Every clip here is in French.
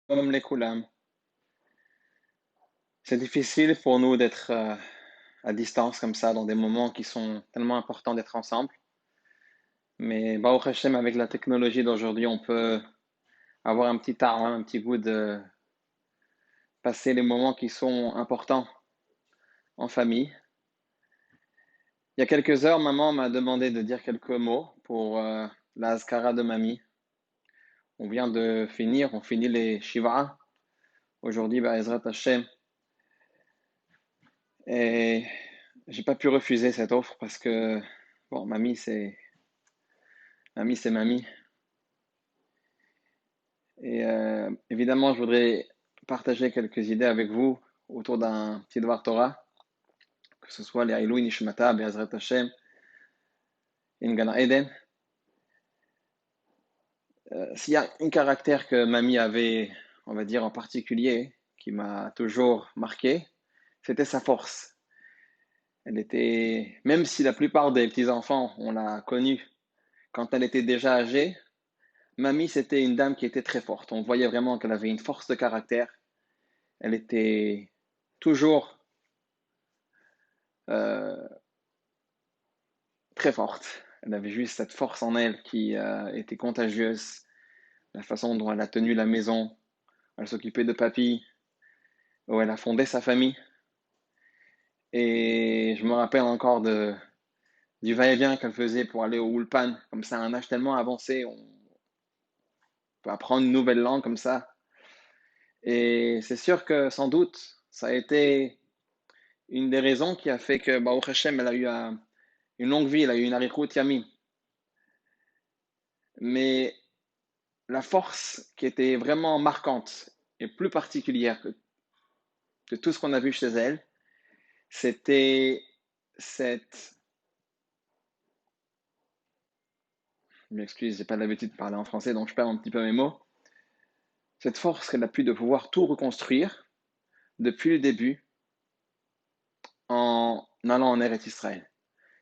Comme les Koulam. C'est difficile pour nous d'être à distance comme ça dans des moments qui sont tellement importants d'être ensemble. Mais Baruch Hashem, avec la technologie d'aujourd'hui, on peut avoir un petit temps, un petit goût de passer les moments qui sont importants en famille. Il y a quelques heures, maman m'a demandé de dire quelques mots pour la Azkara de mamie. On finit les Shiva aujourd'hui, Ezrat Hashem. Et j'ai pas pu refuser cette offre parce que, bon, mamie, c'est mamie. Et évidemment, je voudrais partager quelques idées avec vous autour d'un petit devoir Torah, que ce soit les Ailou Nishmata, Be'ezrat Hashem, in Gan Eden. S'il y a un caractère que mamie avait, on va dire en particulier, qui m'a toujours marqué, c'était sa force. Elle était, même si la plupart des petits-enfants, on l'a connue quand elle était déjà âgée, mamie, c'était une dame qui était très forte. On voyait vraiment qu'elle avait une force de caractère. Elle était toujours euh, très forte. Elle avait juste cette force en elle qui était contagieuse. La façon dont elle a tenu la maison, elle s'occupait de papy, où elle a fondé sa famille. Et je me rappelle encore du va-et-vient qu'elle faisait pour aller au Ulpan. Comme ça, à un âge tellement avancé, on peut apprendre une nouvelle langue comme ça. Et c'est sûr que sans doute, ça a été une des raisons qui a fait que Baruch Hashem, elle a eu une longue vie, elle a eu une arichut yamim. Mais la force qui était vraiment marquante et plus particulière que tout ce qu'on a vu chez elle, c'était cette... Je m'excuse, j'ai pas l'habitude de parler en français, donc je perds un petit peu mes mots. Cette force qu'elle a pu de pouvoir tout reconstruire depuis le début en allant en Eretz Israël.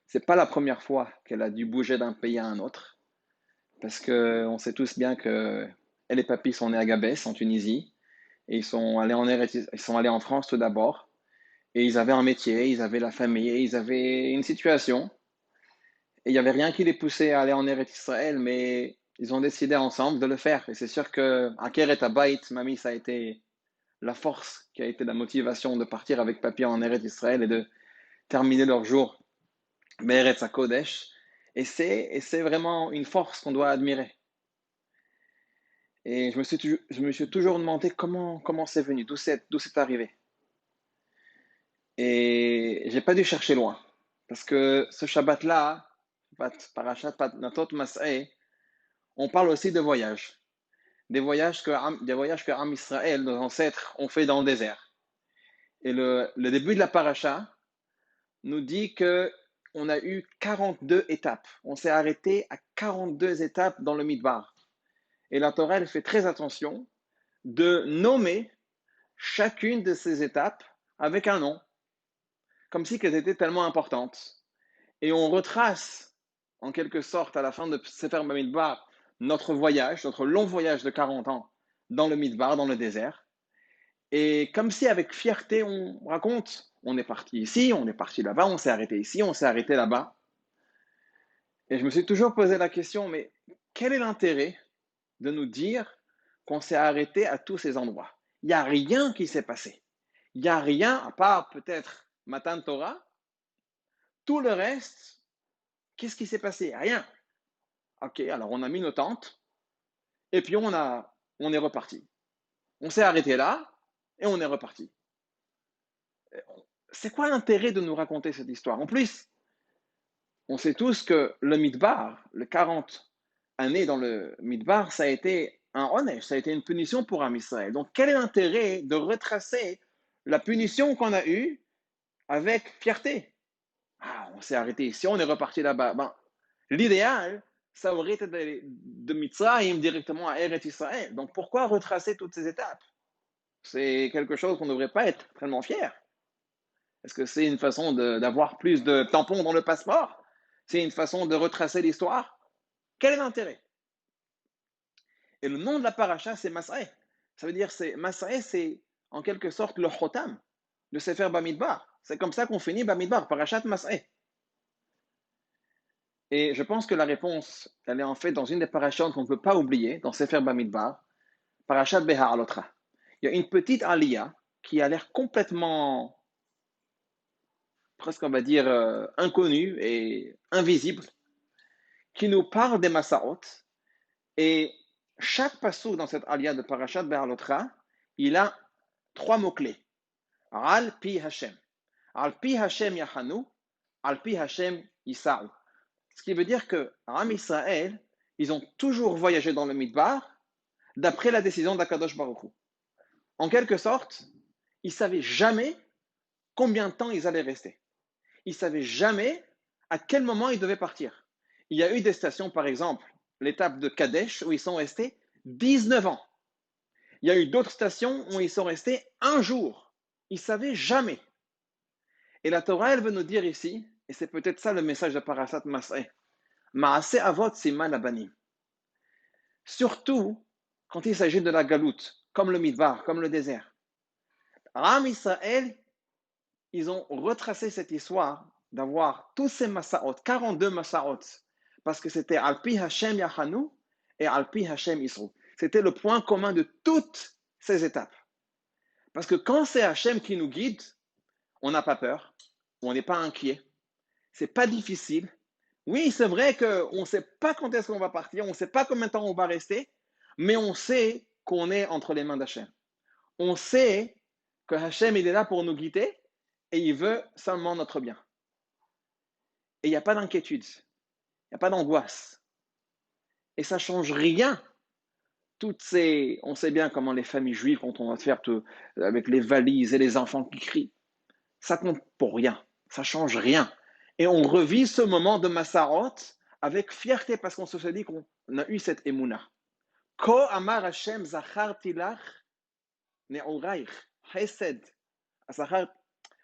C'est pas la première fois qu'elle a dû bouger d'un pays à un autre, parce que on sait tous bien que elle et papy sont nés à Gabès, en Tunisie, et ils sont allés en France tout d'abord, et ils avaient un métier, ils avaient la famille, ils avaient une situation, et il n'y avait rien qui les poussait à aller en Eretz Israël, mais ils ont décidé ensemble de le faire. Et c'est sûr que Aker et Abayit, mamie, ça a été la force qui a été la motivation de partir avec papy en Eretz Israël et de terminer leur jour Be'eretz HaKodesh. Et c'est vraiment une force qu'on doit admirer. Et je me suis toujours demandé comment c'est venu, d'où c'est arrivé. Et j'ai pas dû chercher loin. Parce que ce Shabbat-là, Parashat Natot Mas'eh, on parle aussi de voyages. Des voyages que Am Israël, nos ancêtres, ont fait dans le désert. Et le début de la paracha nous dit que on a eu 42 étapes. On s'est arrêté à 42 étapes dans le Midbar. Et la Torah, elle fait très attention de nommer chacune de ces étapes avec un nom, comme si elles étaient tellement importantes. Et on retrace, en quelque sorte, à la fin de Sefer Bamidbar, notre voyage, notre long voyage de 40 ans dans le Midbar, dans le désert. Et comme si avec fierté, on raconte, on est parti ici, on est parti là-bas, on s'est arrêté ici, on s'est arrêté là-bas. Et je me suis toujours posé la question, mais quel est l'intérêt de nous dire qu'on s'est arrêté à tous ces endroits? Il n'y a rien qui s'est passé. Il n'y a rien, à part peut-être Matan Torah. Tout le reste, qu'est-ce qui s'est passé? Rien. Ok, alors on a mis nos tentes, et puis on est reparti. On s'est arrêté là, et on est reparti. C'est quoi l'intérêt de nous raconter cette histoire? En plus, on sait tous que le Midbar, le 40 années dans le Midbar, ça a été un onesh, ça a été une punition pour Am Israël. Donc, quel est l'intérêt de retracer la punition qu'on a eue avec fierté? Ah, on s'est arrêté ici, on est reparti là-bas. Ben, l'idéal, ça aurait été de Mitzrayim directement à Eretz Israël. Donc, pourquoi retracer toutes ces étapes? C'est quelque chose qu'on ne devrait pas être tellement fier. Est-ce que c'est une façon d'avoir plus de tampons dans le passeport? C'est une façon de retracer l'histoire? Quel est l'intérêt? Et le nom de la paracha, c'est Masré. Ça veut dire, Mas'eh, c'est en quelque sorte le Chotam de Sefer Bamidbar. C'est comme ça qu'on finit Bamidbar, Parashat Mas'eh. Et je pense que la réponse, elle est en fait dans une des parachutes qu'on ne peut pas oublier, dans Sefer Bamidbar, Parashat Beha'alotra. Il y a une petite aliyah qui a l'air complètement, presque on va dire, inconnue et invisible, qui nous parle des Masa'ot. Et chaque passage dans cette aliyah de Parashat Beha'alotra, il a 3 mots-clés. Al pi Hashem. Al pi Hashem Yahanu, Al pi Hashem Yisa'u. Ce qui veut dire que Am Israël, ils ont toujours voyagé dans le Midbar d'après la décision d'Akadosh Baruch Hu. En quelque sorte, ils ne savaient jamais combien de temps ils allaient rester. Ils ne savaient jamais à quel moment ils devaient partir. Il y a eu des stations, par exemple, l'étape de Kadesh, où ils sont restés 19 ans. Il y a eu d'autres stations où ils sont restés un jour. Ils ne savaient jamais. Et la Torah, elle veut nous dire ici, et c'est peut-être ça le message de Parashat Mas'eh, Ma'aseh avot siman abanim. Surtout quand il s'agit de la galoute, comme le Midbar, comme le désert. Am Israël, ils ont retracé cette histoire d'avoir tous ces Masa'ot, 42 Masa'ot, parce que c'était Alpi Hashem Yahanu et Alpi Hashem Isru. C'était le point commun de toutes ces étapes. Parce que quand c'est Hashem qui nous guide, on n'a pas peur, on n'est pas inquiet, c'est pas difficile. Oui, c'est vrai qu'on ne sait pas quand est-ce qu'on va partir, on ne sait pas combien de temps on va rester, mais on sait qu'on est entre les mains d'Hachem. On sait que Hachem, il est là pour nous guider et il veut seulement notre bien. Et il n'y a pas d'inquiétude, il n'y a pas d'angoisse. Et ça ne change rien. On sait bien comment les familles juives, quand on va faire avec les valises et les enfants qui crient, ça compte pour rien, ça ne change rien. Et on revit ce moment de Massarot avec fierté parce qu'on se dit qu'on a eu cette émouna. Ko amar Hashem zacharti lach ne'oraich chesed.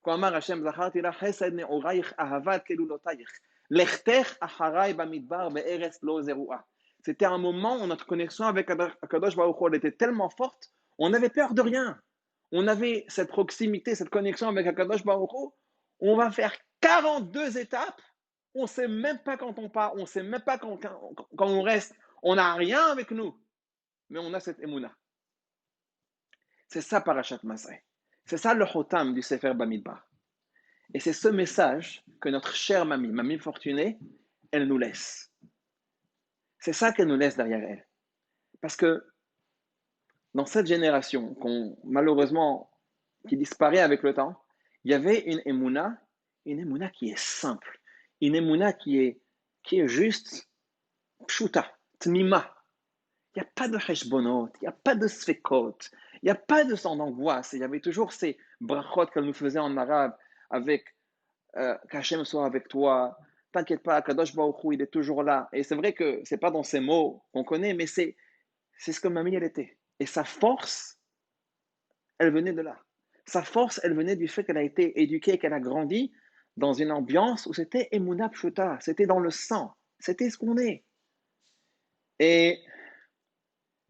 Ko amar Hashem zacharti lach chesed ne'oraich ahavat kelulotayich. Lechtech acharai bamidbar be'eretz lo zerua. C'était un moment où notre connexion avec Akadosh Baruch Hu était tellement forte, on n'avait peur de rien. On avait cette proximité, cette connexion avec Akadosh Baruch Hu. On va faire 42 étapes. On ne sait même pas quand on part, on ne sait même pas quand on reste. On n'a rien avec nous, mais on a cette émouna. C'est ça Parashat Mas'eh. C'est ça le Chotam du Sefer Bamidbar. Et c'est ce message que notre chère mamie fortunée, elle nous laisse. C'est ça qu'elle nous laisse derrière elle. Parce que dans cette génération, malheureusement, qui disparaît avec le temps, il y avait une émouna qui est simple, une émouna qui est juste pshuta, tmima. Il n'y a pas de heshbonot, il n'y a pas de sfekot, il n'y a pas de sang d'angoisse. Il y avait toujours ces brachot qu'elle nous faisait en arabe avec qu'Hachem soit avec toi, t'inquiète pas, Kadosh Baruch Hu, il est toujours là. Et c'est vrai que c'est pas dans ces mots qu'on connaît, mais c'est ce que mamie elle était. Et sa force, elle venait de là. Sa force, elle venait du fait qu'elle a été éduquée, qu'elle a grandi dans une ambiance où c'était Emouna Pshuta, c'était dans le sang, c'était ce qu'on est. Et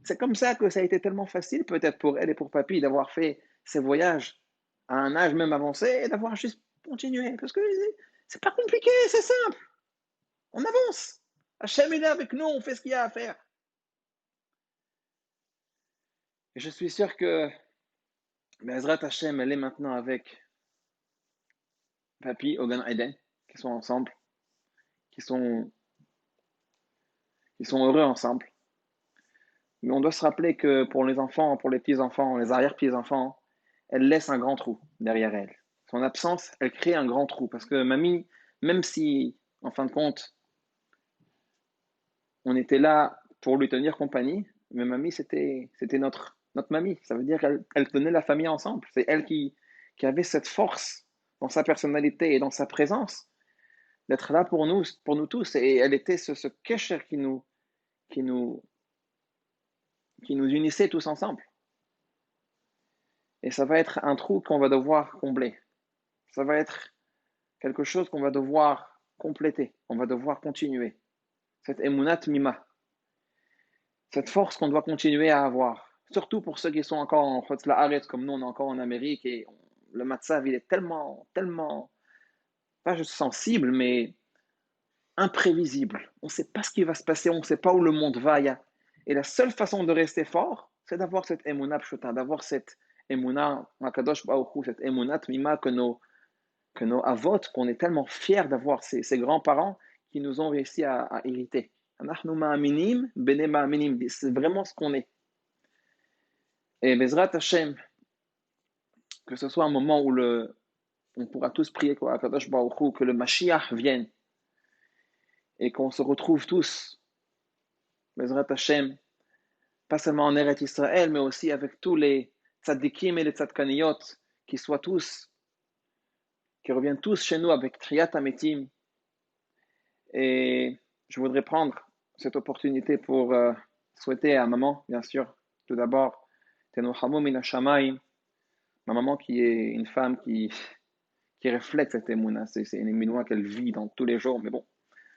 c'est comme ça que ça a été tellement facile, peut-être pour elle et pour papy, d'avoir fait ces voyages à un âge même avancé et d'avoir juste continué. Parce que c'est pas compliqué, c'est simple. On avance. Hachem est là avec nous, on fait ce qu'il y a à faire. Et je suis sûr que Bezrat Hachem, elle est maintenant avec papy au Gan Eden, qui sont ensemble, qui sont heureux ensemble. Mais on doit se rappeler que pour les enfants, pour les petits-enfants, les arrière-petits-enfants, elle laisse un grand trou derrière elle. Son absence, elle crée un grand trou. Parce que mamie, même si, en fin de compte, on était là pour lui tenir compagnie, mais mamie, c'était notre mamie. Ça veut dire qu'elle tenait la famille ensemble. C'est elle qui avait cette force dans sa personnalité et dans sa présence d'être là pour nous tous. Et elle était ce kesher qui nous unissait tous ensemble. Et ça va être un trou qu'on va devoir combler. Ça va être quelque chose qu'on va devoir compléter. On va devoir continuer. Cette emunat mima. Cette force qu'on doit continuer à avoir. surtout pour ceux qui sont encore en Chutz La'aretz, comme nous, on est encore en Amérique, et le matzav, il est tellement, pas juste sensible, mais imprévisible. On ne sait pas ce qui va se passer, on ne sait pas où le monde va. Et la seule façon de rester fort, c'est d'avoir cette émouna pshuta, d'avoir cette émouna, Akadosh Baruch Hu, cette émouna tmima que nos avot, qu'on est tellement fiers d'avoir ces grands-parents qui nous ont réussi à hériter. Anachnu ma'aminim, bene ma'aminim, c'est vraiment ce qu'on est. Et Bezrat Hashem, que ce soit un moment où on pourra tous prier quoi, Akadosh Baruch Hu, que le Mashiach vienne et qu'on se retrouve tous, Bezrat Hashem, pas seulement en Eretz Israël, mais aussi avec tous les tzadikim et les tzadkaniyot, qui soient tous, qui reviennent tous chez nous avec Triyat Ametim. Et je voudrais prendre cette opportunité pour souhaiter à maman, bien sûr, tout d'abord, Tenu Hamou Min Hashamayim, ma maman qui est une femme qui reflète cette émouna, c'est une émouna qu'elle vit dans tous les jours, mais bon,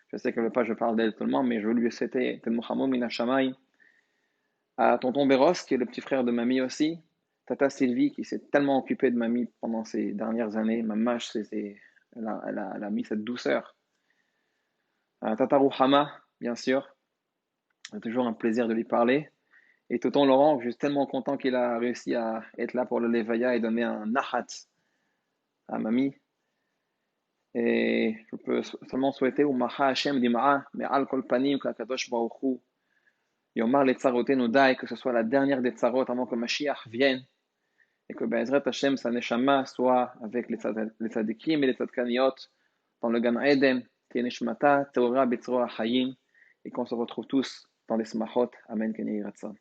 je sais qu'elle ne veut pas que je parle d'elle tout le monde, mais je veux lui souhaiter Tenu Hamou Min Hashamayim, à tonton Béros, qui est le petit frère de mamie aussi, tata Sylvie, qui s'est tellement occupée de mamie pendant ces dernières années, maman, elle a mis cette douceur, à tata Rouhama, bien sûr, c'est toujours un plaisir de lui parler, et tonton Laurent, je suis tellement content qu'il a réussi à être là pour le Levaya et donner un nahat à mamie, et je peux seulement souhaiter au Maha Hashem Dima'a, mais al kol panim, qu'Akadosh Baruch Hu, Yomar le tsarotenu dai, que ce soit la dernière des tsarot avant que Mashiach vienne, et que Be'ezrat Hashem, sa neshama, soit avec les tzadikim et les tzadkaniyot dans le Gan Eden, qui est neshmata, teora betzroa hayim, et qu'on se retrouve tous dans les smachot. Amen, Ken Yiratzon.